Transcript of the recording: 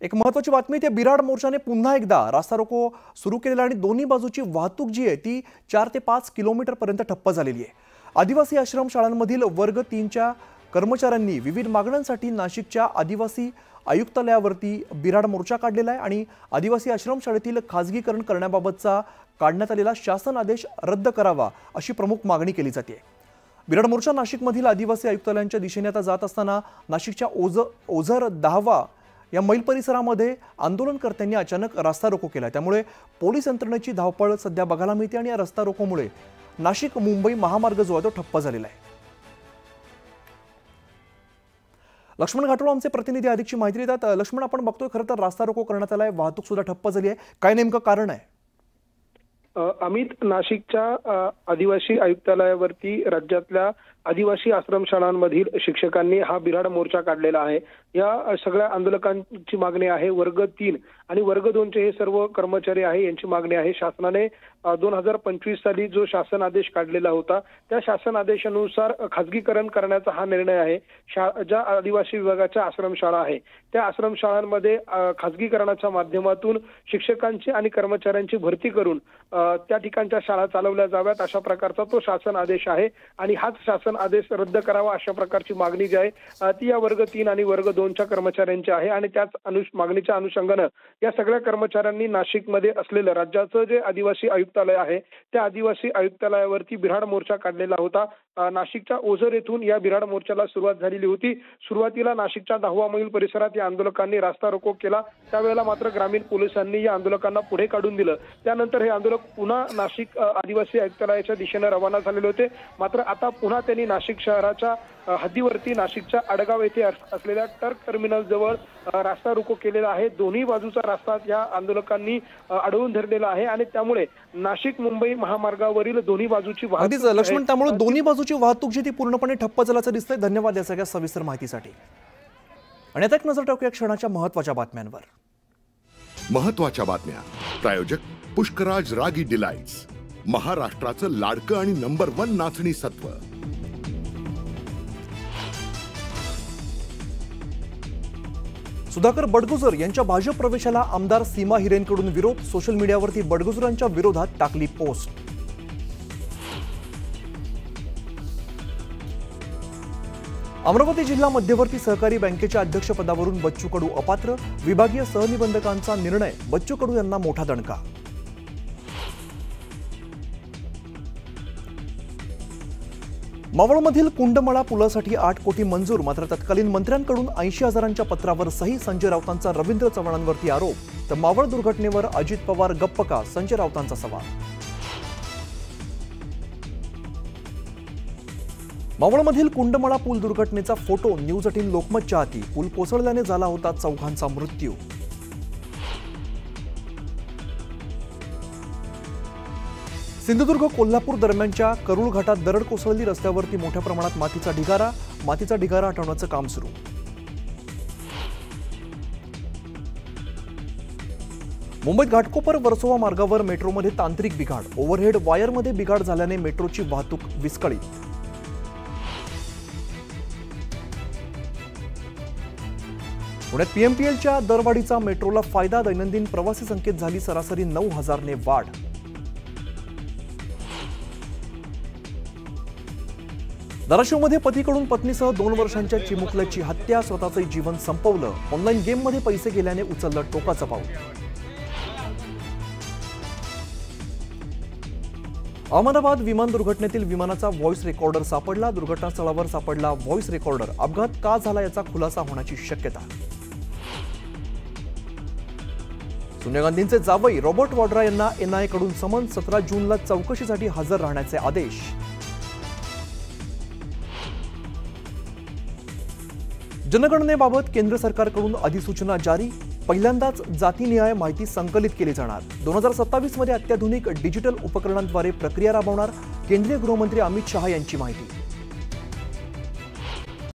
एक महत्त्वाची बातमी ते बिराड मोर्चाने पुन्हा एकदा रास्ता रोको सुरू केलेला आणि दोन्ही बाजूची वाहतूक जी आहे ती 4 ते 5 किलोमीटर पर्यंत ठप्प झालेली आहे। आदिवासी आश्रम शाळांमधील वर्ग 3च्या कर्मचाऱ्यांनी विविध मागण्यांसाठी नाशिकच्या आदिवासी आयुक्तालयावरती बिराड मोर्चा काढलेला आहे आणि आदिवासी आश्रम शाळेतील खासगीकरण करण्याबाबतचा काढण्यात आलेला शासन आदेश रद्द करावा अशी प्रमुख मागणी केली जाते। बिराड मोर्चा नाशिकमधील आदिवासी आयुक्तालयांच्या दिशेने आता जात असताना नाशिकच्या ओझर 10 या मैल परिसरामध्ये आंदोलनकर्त्यांनी अचानक रास्ता रोको केला। त्यामुळे पोलीस यंत्रणेची धावपळ सध्या बघायला मिळते आणि या रस्ता रोकोमुळे नाशिक मुंबई महामार्ग जो आहे तो ठप्प झालेला आहे। लक्ष्मण घाटोळ आमचे प्रतिनिधी अधिकची माहिती देतात। लक्ष्मण, आपण बघतोय खरं तर रास्ता रोको करण्यात आलाय, वाहतूक सुद्धा ठप्प झाली आहे, काय नेमकं कारण आहे? अमित, नाशिकच्या आदिवासी आयुक्तालयावरती राज्यातल्या आदिवासी आश्रमशाळांमधील शिक्षकांनी हा बिराड मोर्चा काढलेला आहे। या सगळ्या आंदोलकांची मागणी आहे वर्ग 3 आणि वर्ग 2चे हे सर्व कर्मचारी आहे यांची मागणी आहे। शासनाने 2025 साली जो शासन आदेश काढलेला होता त्या शासन आदेशानुसार खासगीकरण करण्याचा हा निर्णय आहे। ज्या आदिवासी विभागाच्या आश्रमशाळा आहे त्या आश्रमशाळांमध्ये खासगीकरणाच्या माध्यमातून शिक्षकांची आणि कर्मचाऱ्यांची भरती करून त्या ठिकाणच्या शाळा चालवल्या जाव्यात अशा प्रकारचा तो शासन आदेश आहे आणि हाच शासन आदेश रद्द करावा अशा प्रकारची मागणी जी आहे ती या वर्ग 3 आणि वर्ग 2च्या कर्मचाऱ्यांची आहे आणि त्याच मागणीच्या अनुषंगाने या सगळ्या कर्मचाऱ्यांनी नाशिकमध्ये असलेलं राज्याचं जे आदिवासी आयुक्तालय आहे त्या आदिवासी आयुक्तालयावरती बिराड मोर्चा काढलेला होता। नाशिकच्या ओझर येथून या बिराड मोर्चाला सुरुवात झालेली होती। सुरुवातीला नाशिकच्या 10 मैल परिसरात या आंदोलकांनी रास्ता रोको केला, त्यावेळेला मात्र ग्रामीण पोलिसांनी या आंदोलकांना पुढे काढून दिलं। त्यानंतर हे आंदोलक पुन्हा नाशिक आदिवासी आयुक्तालयाच्या दिशेने रवाना झालेले होते। मात्र आता पुन्हा त्यांनी नाशिक शहराच्या हद्दीवरती नाशिकच्या आडगाव येथे असलेल्या टर्क टर्मिनल जवळ रास्ता रोको केलेला आहे। दोन्ही बाजूचा रस्ता या आंदोलकांनी अडवून धरलेला आहे आणि त्यामुळे नाशिक मुंबई महामार्गावरील दोन्ही बाजूची वाहतूक लक्ष्मण, त्यामुळे दोन्ही बाजूची वाहतूक जी ती पूर्णपणे ठप्प झाल्याचं दिसतंय। धन्यवाद या सगळ्या सविस्तर माहितीसाठी। आणि आता एक नजर टाकूया क्षणाच्या महत्त्वाच्या बातम्यांवर। महत्त्वाच्या बातम्या प्रायोजक पुष्कराज रागी डिलाइट्स, महाराष्ट्राचं लाडकं आणि नंबर 1 नाचणी सत्व। सुधाकर बडगुजर यांच्या भाजप प्रवेशाला आमदार सीमा हिरेनकडून विरोध, सोशल मीडियावरती बडगुजरांच्या विरोधात टाकली पोस्ट। अमरावती जिल्हा मध्यवर्ती सहकारी बँकेच्या अध्यक्षपदावरून बच्चू कडू अपात्र, विभागीय सहनिबंधकांचा निर्णय, बच्चू कडू यांना मोठा दणका। मावळमधील कुंडमळा पुलासाठी 8 कोटी मंजूर, मात्र तत्कालीन मंत्र्यांकडून 80,000च्या पत्रावर सही, संजय राऊतांचा रवींद्र चव्हाणांवरती आरोप। तर मावळ दुर्घटनेवर अजित पवार गप्प का, संजय राऊतांचा सवाल। मावळमधील कुंडमळा पूल दुर्घटनेचा फोटो, न्यूज 18 लोकमत चाहती, पूल कोसळल्याने झाला होता 4घांचा मृत्यू। सिंधुदुर्ग कोल्हापूर दरम्यानच्या करुळ घाटात दरड कोसळली, रस्त्यावरती मोठ्या प्रमाणात मातीचा ढिगारा हटवण्याचं काम सुरू। मुंबईत घाटकोपर वर्सोवा मार्गावर मेट्रोमध्ये तांत्रिक बिघाड, ओव्हरहेड वायरमध्ये बिघाड झाल्याने मेट्रोची वाहतूक विस्कळीत। पुण्यात पीएमपीएलच्या दरवाढीचा मेट्रोला फायदा, दैनंदिन प्रवासी संख्येत झाली सरासरी 9,000ने वाढ। धाराशिवमध्ये पतीकडून पत्नीसह 2 वर्षांच्या चिमुकल्याची हत्या, स्वतःचे जीवन संपवलं, ऑनलाईन गेममध्ये पैसे गेल्याने उचललं टोकाचं पाऊल। अहमदाबाद विमान दुर्घटनेतील विमानाचा व्हॉइस रेकॉर्डर सापडला, दुर्घटनास्थळावर सापडला व्हॉइस रेकॉर्डर, अपघात का झाला याचा खुलासा होण्याची शक्यता। सोनिया गांधींचे जावई रॉबर्ट वाड्रा यांना एनआयए कडून समन्स, 17 जूनला चौकशीसाठी हजर राहण्याचे आदेश। जनगणनेबाबत केंद्र सरकारकडून अधिसूचना जारी, पहिल्यांदाच जातीनिहाय माहिती संकलित केली जाणार। 2027 मध्ये अत्याधुनिक डिजिटल उपकरणांद्वारे प्रक्रिया राबवणार, केंद्रीय गृहमंत्री अमित शहा यांची माहिती।